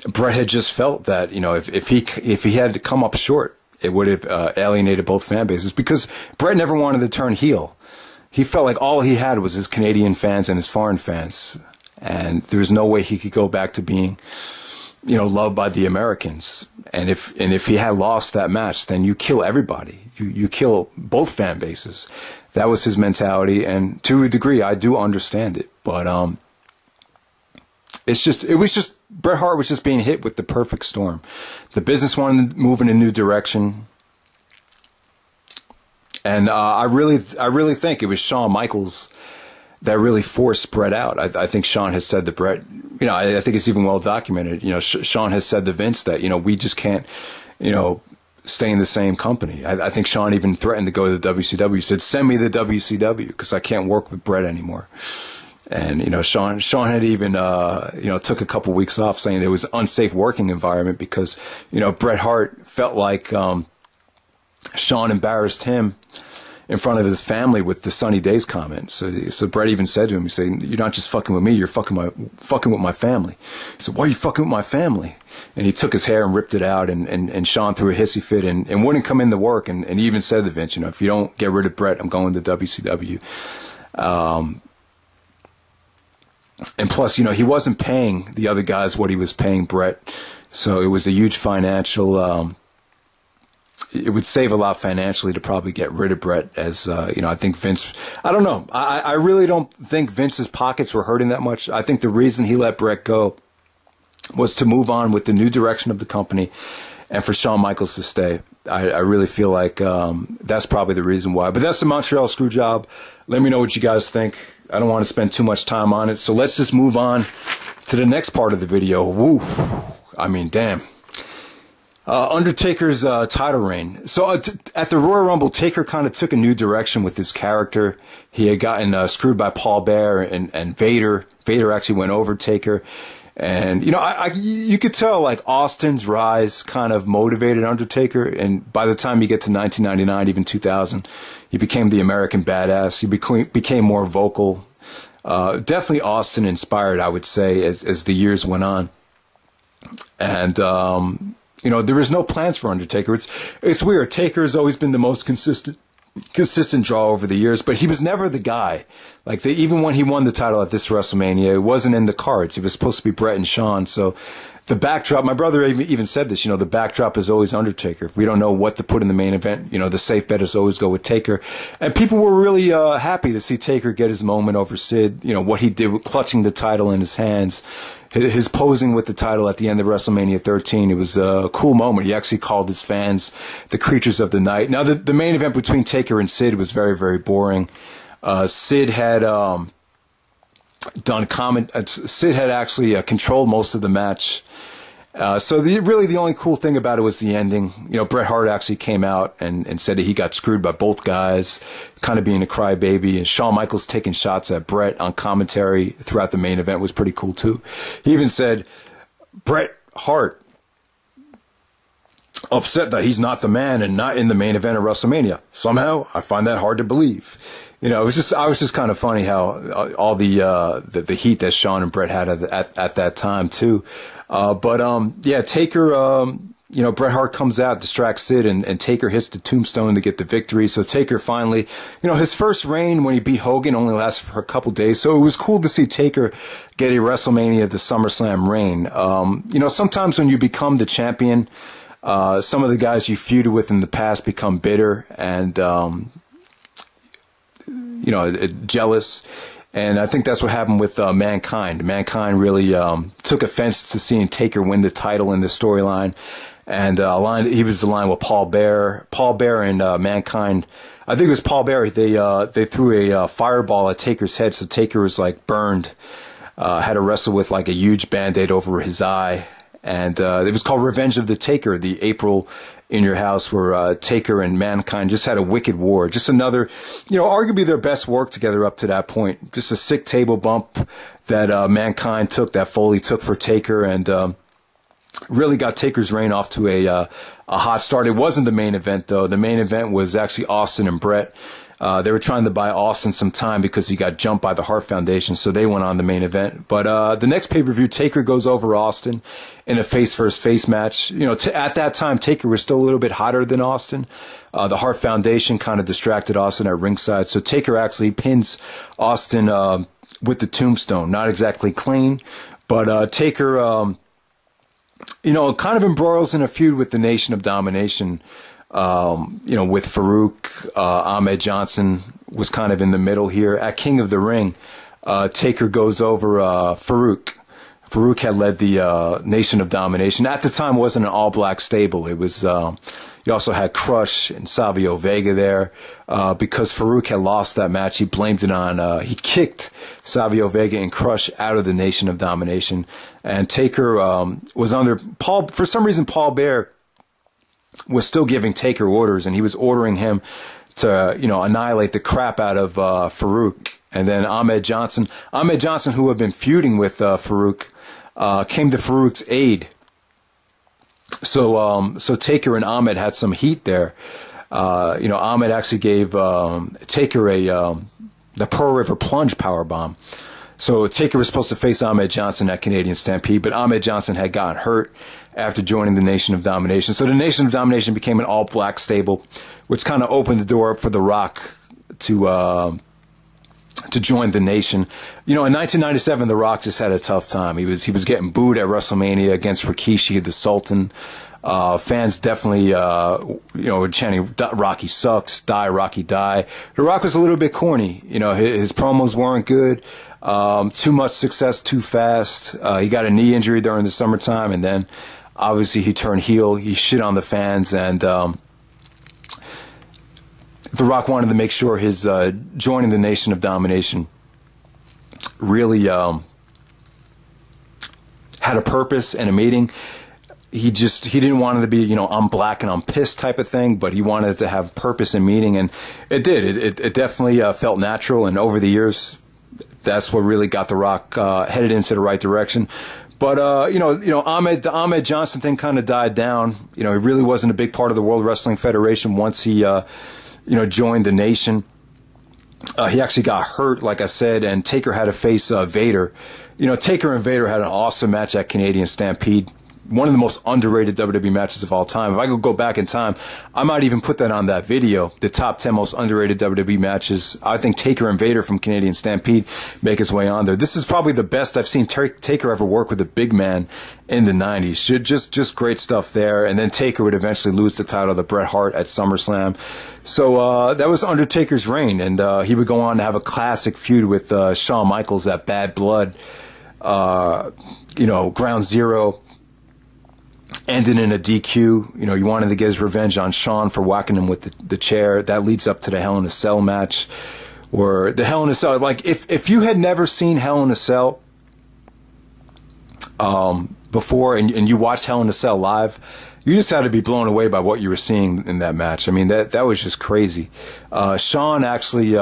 Bret had just felt that, if he had to come up short, it would have alienated both fan bases, because Bret never wanted to turn heel. He felt like all he had was his Canadian fans and his foreign fans. And there was no way he could go back to being, loved by the Americans. And if he had lost that match, then you kill everybody. You kill both fan bases. That was his mentality, and to a degree, I do understand it. But it was just Bret Hart was just being hit with the perfect storm. The business wanted to move in a new direction. And I really think it was Shawn Michaels that really forced Bret out. I think Shawn has said to Bret, I think it's even well documented. Shawn has said to Vince that, we just can't, stay in the same company. I think Shawn even threatened to go to the WCW. He said, "Send me the WCW because I can't work with Bret anymore." And, Shawn had even, took a couple weeks off, saying there was an unsafe working environment because, Bret Hart felt like Shawn embarrassed him in front of his family with the Sunny Days comment. So Bret even said to him, he said, "You're not just fucking with me, you're fucking with my family." He said, "Why are you fucking with my family?" And he took his hair and ripped it out, and Shawn threw a hissy fit and wouldn't come into work. And he even said to Vince, "If you don't get rid of Bret, I'm going to WCW." And plus, he wasn't paying the other guys what he was paying Bret. So it was a huge financial, it would save a lot financially to probably get rid of Bret, as, I think Vince, I don't know. I really don't think Vince's pockets were hurting that much. I think the reason he let Bret go was to move on with the new direction of the company and for Shawn Michaels to stay. I really feel like that's probably the reason why. But that's the Montreal Screwjob. Let me know what you guys think. I don't want to spend too much time on it. So let's just move on to the next part of the video. Woo. I mean, damn. Undertaker's title reign. So at the Royal Rumble, Taker kind of took a new direction with his character. He had gotten screwed by Paul Bearer and Vader. Vader actually went over Taker. And, you could tell, like, Austin's rise kind of motivated Undertaker. And by the time you get to 1999, even 2000, he became the American badass. He became more vocal. Definitely Austin inspired, I would say, as the years went on. And, there was no plans for Undertaker. It's weird. Taker has always been the most consistent draw over the years, but he was never the guy. Like, even when he won the title at this WrestleMania, it wasn't in the cards. It was supposed to be Bret and Shawn. So the backdrop, my brother even said this, the backdrop is always Undertaker. If we don't know what to put in the main event, the safe bet is always go with Taker. And people were really happy to see Taker get his moment over Sid, what he did with clutching the title in his hands, his posing with the title at the end of WrestleMania 13. It was a cool moment. He actually called his fans the creatures of the night. Now, the main event between Taker and Sid was very, very boring. Sid had Sid had actually controlled most of the match. So the only cool thing about it was the ending. Bret Hart actually came out and said that he got screwed by both guys, kind of being a crybaby. And Shawn Michaels taking shots at Bret on commentary throughout the main event was pretty cool too. He even said, Bret Hart upset that he's not the man and not in the main event of WrestleMania. Somehow, I find that hard to believe. I was just kind of funny how all the heat that Shawn and Bret had at that time too. Taker, Bret Hart comes out, distracts Sid, and Taker hits the tombstone to get the victory. So Taker finally, his first reign when he beat Hogan only lasted for a couple days. So it was cool to see Taker get a WrestleMania the SummerSlam reign. Sometimes when you become the champion, some of the guys you feuded with in the past become bitter and, jealous. And I think that's what happened with Mankind. Mankind really took offense to seeing Taker win the title in the storyline. And he was aligned with Paul Bearer. Paul Bearer and Mankind, I think it was Paul Bearer, they threw a fireball at Taker's head, so Taker was like burned. Had to wrestle with like a huge Band-Aid over his eye. And it was called Revenge of the Taker, the April in Your House, where Taker and Mankind just had a wicked war. Just another, arguably their best work together up to that point. Just a sick table bump that Mankind took, that Foley took for Taker, and really got Taker's reign off to a hot start. It wasn't the main event, though. The main event was actually Austin and Bret. They were trying to buy Austin some time because he got jumped by the Hart Foundation, so they went on the main event. But the next pay-per-view, Taker goes over Austin in a face-versus-face match. At that time, Taker was still a little bit hotter than Austin. The Hart Foundation kind of distracted Austin at ringside, so Taker actually pins Austin with the tombstone. Not exactly clean, but Taker, kind of embroils in a feud with the Nation of Domination. With Farouk, Ahmed Johnson was kind of in the middle here. At King of the Ring, Taker goes over Farouk. Farouk had led the Nation of Domination. At the time, it wasn't an all-black stable. It was you also had Crush and Savio Vega there. Because Farouk had lost that match, he blamed it on, he kicked Savio Vega and Crush out of the Nation of Domination. And Taker was under Paul, for some reason, Paul Bearer was still giving Taker orders, and he was ordering him to, annihilate the crap out of Farouk. And then Ahmed Johnson, who had been feuding with Farouk, came to Farouk's aid. So Taker and Ahmed had some heat there. Ahmed actually gave Taker the Pearl River Plunge powerbomb. So Taker was supposed to face Ahmed Johnson at Canadian Stampede, but Ahmed Johnson had gotten hurt after joining the Nation of Domination. So the Nation of Domination became an all-black stable, which kind of opened the door up for The Rock to join the Nation. In 1997, The Rock just had a tough time. He was getting booed at WrestleMania against Rikishi, the Sultan. Fans definitely, were chanting, Rocky sucks, die, Rocky, die. The Rock was a little bit corny. His promos weren't good. Too much success too fast. He got a knee injury during the summertime, and then obviously he turned heel. He shit on the fans, and The Rock wanted to make sure his joining the Nation of Domination really had a purpose and a meaning. He didn't want it to be, I'm black and I'm pissed type of thing, but he wanted it to have purpose and meaning, and it did. It definitely felt natural, and over the years, that's what really got The Rock headed into the right direction. But the Ahmed Johnson thing kind of died down. He really wasn't a big part of the World Wrestling Federation once he joined the Nation. He actually got hurt, like I said, and Taker had to face Vader. Taker and Vader had an awesome match at Canadian Stampede. one of the most underrated WWE matches of all time. If I could go back in time, I might even put that on that video, the top 10 most underrated WWE matches. I think Taker and Vader from Canadian Stampede make his way on there. This is probably the best I've seen Taker ever work with a big man in the 90s. Just great stuff there. And then Taker would eventually lose the title to Bret Hart at SummerSlam. So that was Undertaker's reign, and he would go on to have a classic feud with Shawn Michaels at Bad Blood, Ground Zero, ended in a DQ. You know, he wanted to get his revenge on Shawn for whacking him with the chair. That leads up to the Hell in a Cell match, or the Hell in a Cell. Like, if you had never seen Hell in a Cell before, and you watched Hell in a Cell live, you just had to be blown away by what you were seeing in that match. I mean, that was just crazy. Shawn actually,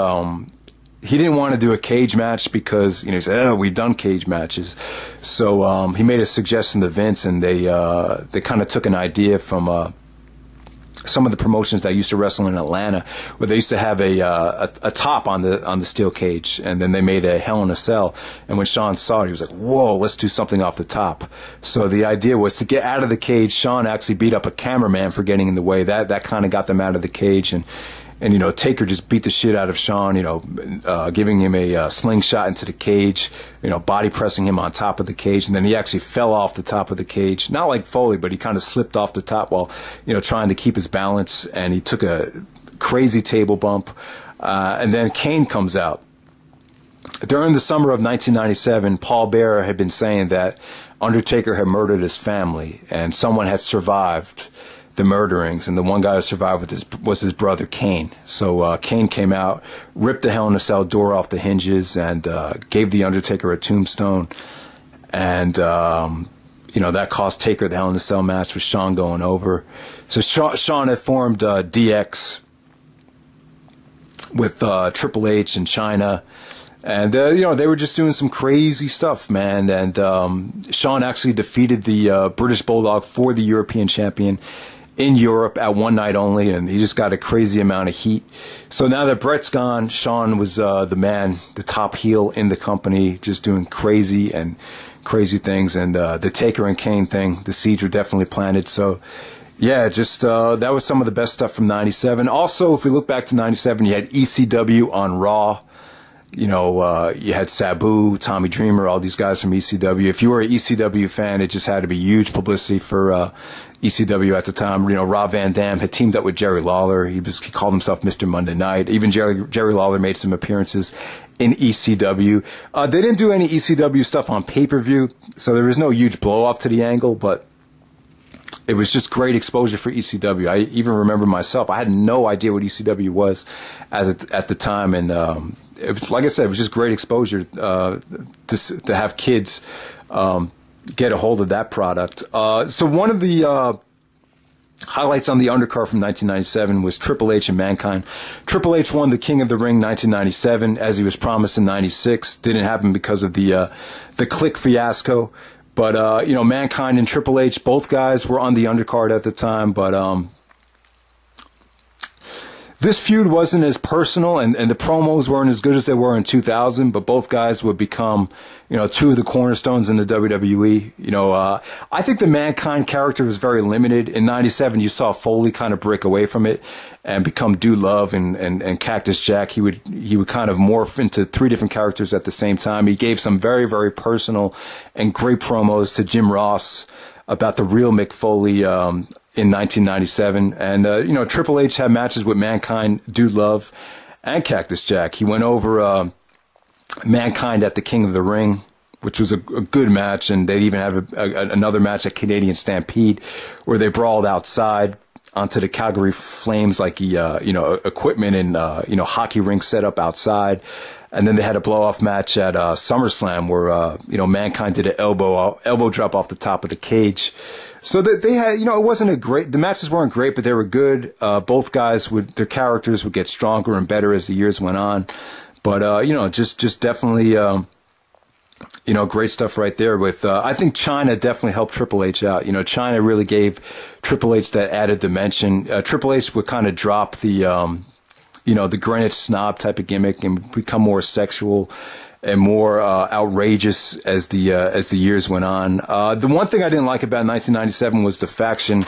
he didn't want to do a cage match because, he said, "Oh, we've done cage matches." So he made a suggestion to Vince, and they kind of took an idea from some of the promotions that used to wrestle in Atlanta, where they used to have a top on the steel cage, and then they made a Hell in a Cell. And when Shawn saw it, he was like, "Whoa, let's do something off the top." So the idea was to get out of the cage. Shawn actually beat up a cameraman for getting in the way. That kind of got them out of the cage, and Taker just beat the shit out of Shawn, giving him a slingshot into the cage, body pressing him on top of the cage. And then he actually fell off the top of the cage. Not like Foley, but he kind of slipped off the top while, trying to keep his balance. And he took a crazy table bump. And then Kane comes out. During the summer of 1997, Paul Bearer had been saying that Undertaker had murdered his family and someone had survived the murderings, and the one guy who survived was his brother Kane. So Kane came out, ripped the Hell in a Cell door off the hinges, and gave the Undertaker a tombstone. And that cost Taker the Hell in a Cell match with Shawn going over. So Shawn had formed DX with Triple H and China. And, they were just doing some crazy stuff, man. And Shawn actually defeated the British Bulldog for the European champion in Europe at one night only, and he just got a crazy amount of heat. So now that Bret's gone, Shawn was the man, the top heel in the company, just doing crazy things. And the Taker and Kane thing, the seeds were definitely planted. So, yeah, just that was some of the best stuff from 97. Also, if we look back to 97, you had ECW on Raw. You had Sabu, Tommy Dreamer, all these guys from ECW. If you were an ECW fan, it just had to be huge publicity for ECW at the time. Rob Van Dam had teamed up with Jerry Lawler. He called himself Mr. Monday Night. Even Jerry Lawler made some appearances in ECW. They didn't do any ECW stuff on pay-per-view, so there was no huge blow-off to the angle, but it was just great exposure for ECW. I even remember myself, I had no idea what ECW was at the time, and it was, like I said, it was just great exposure to have kids get a hold of that product. So one of the highlights on the undercard from 1997 was Triple H and Mankind. Triple H won the King of the Ring 1997, as he was promised in 96. Didn't happen because of the Click fiasco. But, Mankind and Triple H, both guys were on the undercard at the time, but this feud wasn't as personal, and the promos weren't as good as they were in 2000, but both guys would become, two of the cornerstones in the WWE. I think the Mankind character was very limited. In 97, you saw Foley kind of break away from it and become Dude Love and Cactus Jack. He would kind of morph into three different characters at the same time. He gave some very, very personal and great promos to Jim Ross about the real Mick Foley, in 1997. And, Triple H had matches with Mankind, Dude Love, and Cactus Jack. He went over Mankind at the King of the Ring, which was a good match. And they even have another match at Canadian Stampede where they brawled outside onto the Calgary Flames, like, equipment and, hockey rink set up outside. And then they had a blow-off match at SummerSlam where, Mankind did an elbow drop off the top of the cage. So they had, it wasn't the matches weren't great, but they were good. Both guys their characters would get stronger and better as the years went on. But, just definitely, great stuff right there with, I think China definitely helped Triple H out. China really gave Triple H that added dimension. Triple H would kind of drop the Greenwich snob type of gimmick and become more sexual and more outrageous as the years went on. The one thing I didn't like about 1997 was the faction,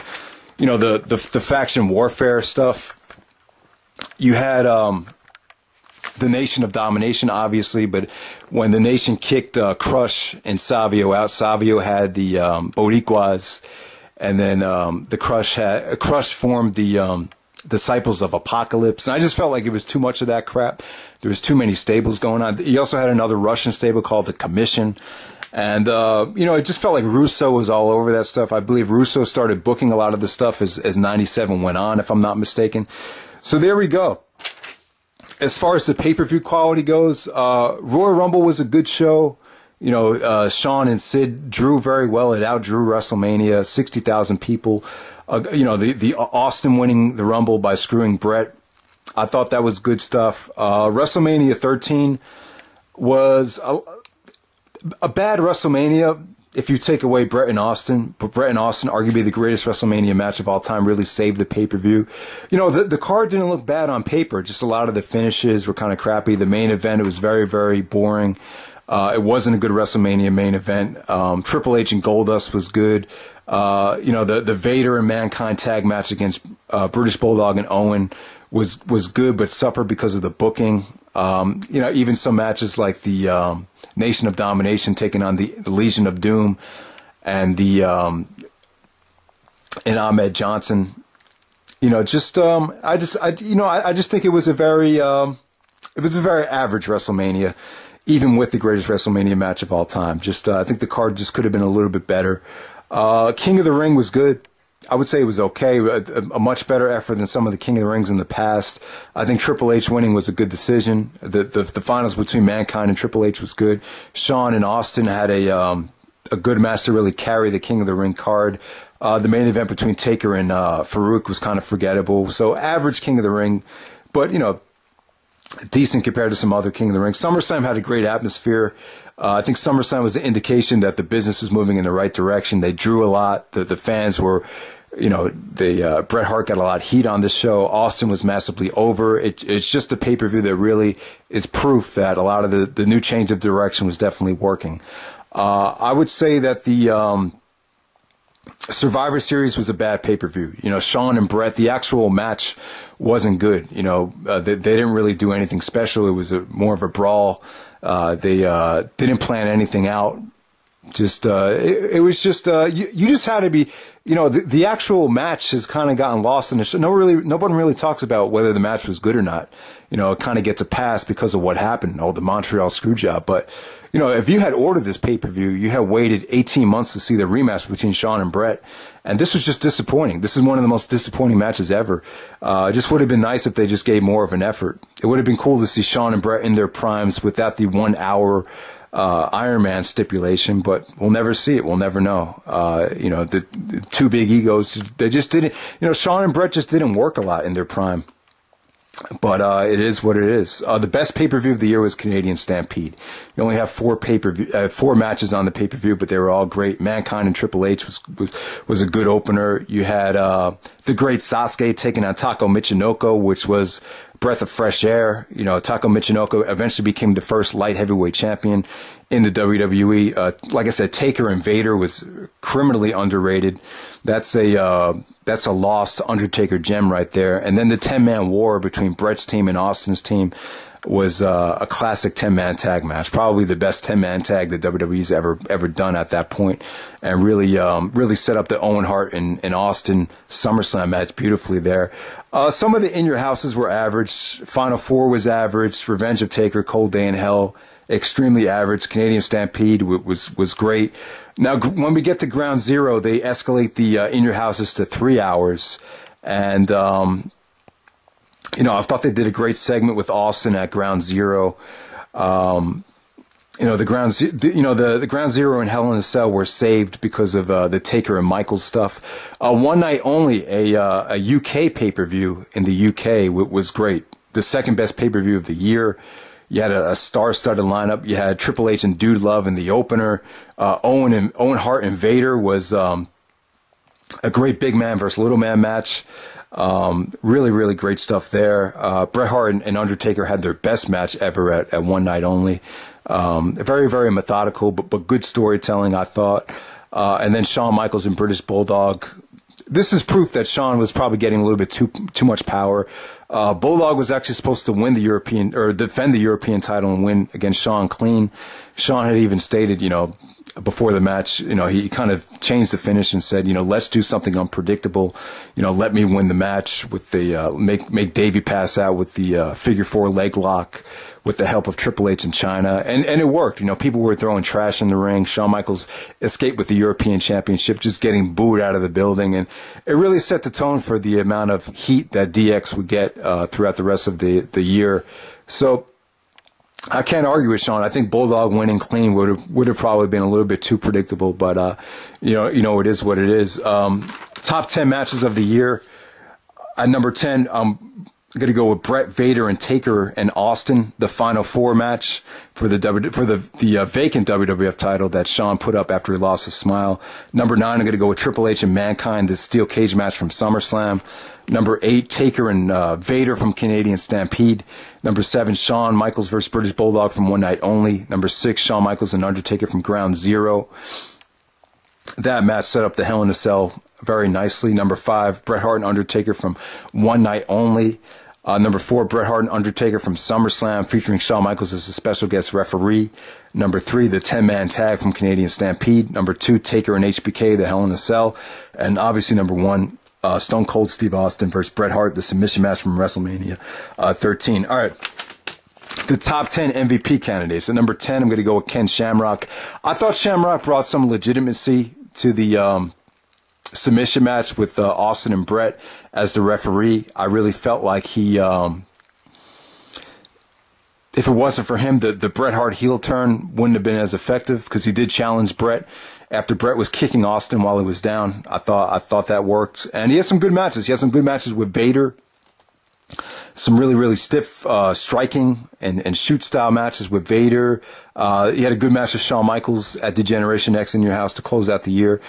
the faction warfare stuff. You had the Nation of Domination, obviously, but when the Nation kicked Crush and Savio out, Savio had the Boricuas, and then the Crush formed the Disciples of Apocalypse, and I just felt like it was too much of that crap. There was too many stables going on. He also had another Russian stable called the Commission, and it just felt like Russo was all over that stuff. I believe Russo started booking a lot of the stuff as 97 went on, if I'm not mistaken. So there we go. As far as the pay-per-view quality goes, Royal Rumble was a good show. Shawn and Sid drew very well. It outdrew WrestleMania, 60,000 people. The Austin winning the Rumble by screwing Bret, I thought that was good stuff. WrestleMania 13 was a bad WrestleMania if you take away Bret and Austin. But Bret and Austin, arguably the greatest WrestleMania match of all time, really saved the pay-per-view. The card didn't look bad on paper. Just a lot of the finishes were kind of crappy. The main event, it was very, very boring. It wasn't a good WrestleMania main event. Triple H and Goldust was good. The Vader and Mankind tag match against British Bulldog and Owen was good, but suffered because of the booking. Even some matches like the Nation of Domination taking on the Legion of Doom and and Ahmed Johnson. I just think it was a very average WrestleMania, even with the greatest WrestleMania match of all time. I think the card just could have been a little bit better. King of the Ring was good. I would say it was okay, a much better effort than some of the King of the Rings in the past. I think Triple H winning was a good decision. The finals between Mankind and Triple H was good. Shawn and Austin had a good match to really carry the King of the Ring card. The main event between Taker and Farouk was kind of forgettable. So average King of the Ring, but decent compared to some other King of the Ring. SummerSlam had a great atmosphere. I think SummerSlam was an indication that the business was moving in the right direction. They drew a lot. The fans were, Bret Hart got a lot of heat on this show. Austin was massively over. It's just a pay-per-view that really is proof that a lot of the new change of direction was definitely working. I would say that the Survivor Series was a bad pay-per-view. Shawn and Bret, the actual match wasn't good. They didn't really do anything special. It was more of a brawl. They didn't plan anything out. It was just you just had to be, the actual match has kind of gotten lost in the show. No one really talks about whether the match was good or not. It kind of gets a pass because of what happened. The Montreal Screwjob. But if you had ordered this pay-per-view, you had waited 18 months to see the rematch between Shawn and Bret, and this was just disappointing. This is one of the most disappointing matches ever. It just would have been nice if they just gave more of an effort. It would have been cool to see Shawn and Bret in their primes without the 1 hour Iron Man stipulation, but we'll never see it. We'll never know. The two big egos, they just didn't, Shawn and Bret just didn't work a lot in their prime. But it is what it is. The best pay-per-view of the year was Canadian Stampede. You only have four matches on the pay-per-view, but they were all great. Mankind and Triple H was a good opener. You had the great Sasuke taking on Tako Michinoku, which was breath of fresh air. Tako Michinoku eventually became the first light heavyweight champion in the WWE. Like I said, Taker and Vader was criminally underrated. That's a lost Undertaker gem right there. And then the 10-man war between Bret's team and Austin's team was a classic 10-man tag match, probably the best 10-man tag that WWE's ever done at that point, and really set up the Owen Hart and Austin SummerSlam match beautifully there. Some of the In Your Houses were average. Final Four was average. Revenge of Taker, Cold Day in Hell, extremely average. Canadian Stampede was great. Now, when we get to Ground Zero, they escalate the In Your Houses to 3 hours, and I thought they did a great segment with Austin at Ground Zero. The Ground Zero and Hell in a Cell were saved because of the Taker and Michaels stuff. One Night Only, a UK pay-per-view in the UK was great. The second best pay-per-view of the year. You had a star-studded lineup. You had Triple H and Dude Love in the opener. Owen Hart and Vader was a great big man versus little man match. Really, really great stuff there. Bret Hart and Undertaker had their best match ever at One Night Only. Very, very methodical, but good storytelling, I thought. And then Shawn Michaels and British Bulldog. This is proof that Shawn was probably getting a little bit too much power. Bulldog was actually supposed to win the European, or defend the European title and win against Shawn clean. Shawn had even stated, before the match, he kind of changed the finish and said, let's do something unpredictable. Let me win the match with the, make Davey pass out with the figure 4 leg lock with the help of Triple H and China. And it worked. People were throwing trash in the ring. Shawn Michaels escaped with the European Championship, just getting booed out of the building. And it really set the tone for the amount of heat that DX would get throughout the rest of the year. So I can't argue with Shawn. I think Bulldog winning clean would have probably been a little bit too predictable, but it is what it is. Top 10 matches of the year. At number 10, I'm going to go with Bret, Vader, and Taker and Austin, the Final Four match for the vacant WWF title that Shawn put up after he lost his smile. Number 9, I'm going to go with Triple H and Mankind, the steel cage match from SummerSlam. Number 8, Taker and Vader from Canadian Stampede. Number 7, Shawn Michaels versus British Bulldog from One Night Only. Number 6, Shawn Michaels and Undertaker from Ground Zero. That match set up the Hell in a Cell very nicely. Number 5, Bret Hart and Undertaker from One Night Only. Number 4, Bret Hart and Undertaker from SummerSlam, featuring Shawn Michaels as a special guest referee. Number 3, the 10-man tag from Canadian Stampede. Number 2, Taker and HBK, the Hell in a Cell. And obviously number 1, Stone Cold Steve Austin versus Bret Hart, the submission match from Wrestlemania 13. All right. The top 10 MVP candidates. At number 10, I'm going to go with Ken Shamrock. I thought Shamrock brought some legitimacy to the submission match with Austin and Bret as the referee. I really felt like he, if it wasn't for him, the Bret Hart heel turn wouldn't have been as effective, because he did challenge Bret after Bret was kicking Austin while he was down. I thought that worked. And he had some good matches. He had some good matches with Vader. Some really, really stiff striking and shoot style matches with Vader. He had a good match with Shawn Michaels at Degeneration X in Your House to close out the year.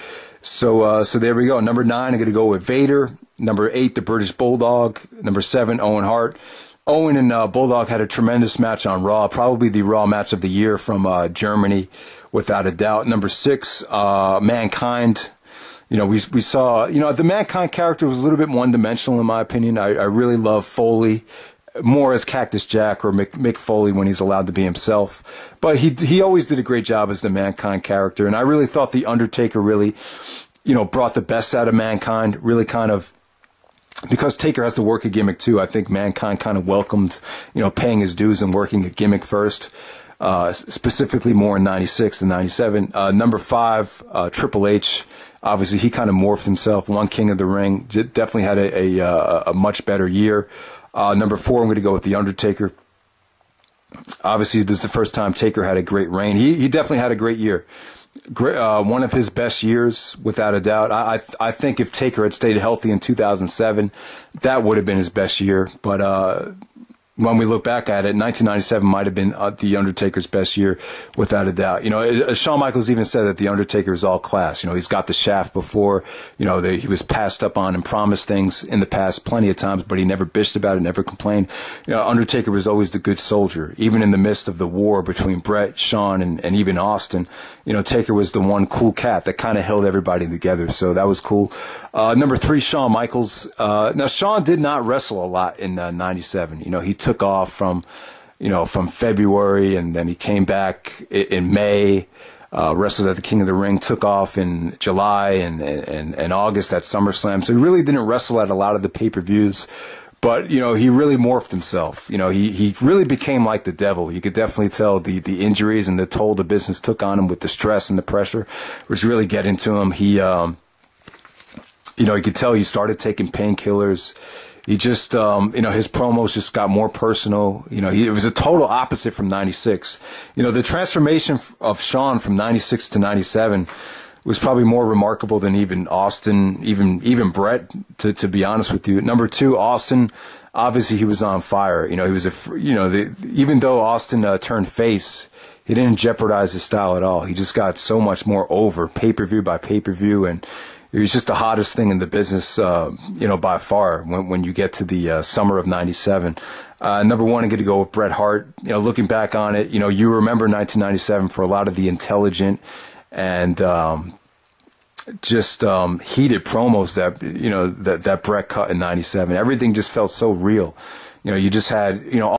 So there we go. Number 9, I'm going to go with Vader. Number 8, the British Bulldog. Number 7, Owen Hart. Owen and Bulldog had a tremendous match on Raw, probably the Raw match of the year from Germany, without a doubt. Number 6, Mankind. We saw, the Mankind character was a little bit one-dimensional in my opinion. I really love Foley more as Cactus Jack or Mick Foley when he's allowed to be himself. But he always did a great job as the Mankind character. And I really thought The Undertaker really, brought the best out of Mankind, really kind of, because Taker has to work a gimmick too. I think Mankind kind of welcomed, paying his dues and working a gimmick first. Specifically more in 96 than 97. Number 5, Triple H. Obviously, he kind of morphed himself, won King of the Ring. Definitely had a much better year. Number 4, I'm going to go with The Undertaker. Obviously, this is the first time Taker had a great reign. He definitely had a great year. Great, one of his best years, without a doubt. I think if Taker had stayed healthy in 2007, that would have been his best year. But when we look back at it, 1997 might have been The Undertaker's best year, without a doubt. Shawn Michaels even said that The Undertaker is all class. He's got the shaft before. He was passed up on and promised things in the past plenty of times, but he never bitched about it, never complained. Undertaker was always the good soldier, even in the midst of the war between Bret, Shawn, and even Austin. Taker was the one cool cat that kind of held everybody together, so that was cool. Number 3, Shawn Michaels. Now, Shawn did not wrestle a lot in 97. He took off from February, and then he came back in May, wrestled at the King of the Ring, took off in July and August at SummerSlam. So he really didn't wrestle at a lot of the pay-per-views, but, he really morphed himself. He really became like the devil. You could definitely tell the injuries and the toll the business took on him with the stress and the pressure was really getting to him. He, you could tell he started taking painkillers. He just, his promos just got more personal. It was a total opposite from 96. The transformation of Shawn from 96 to 97 was probably more remarkable than even Austin, even Bret, to be honest with you. Number 2, Austin, obviously he was on fire. He was even though Austin turned face, he didn't jeopardize his style at all. He just got so much more over pay-per-view by pay-per-view, and it was just the hottest thing in the business, by far when you get to the summer of '97. Number one, I get to go with Bret Hart. Looking back on it, you remember 1997 for a lot of the intelligent and heated promos that Bret cut in '97. Everything just felt so real. You just had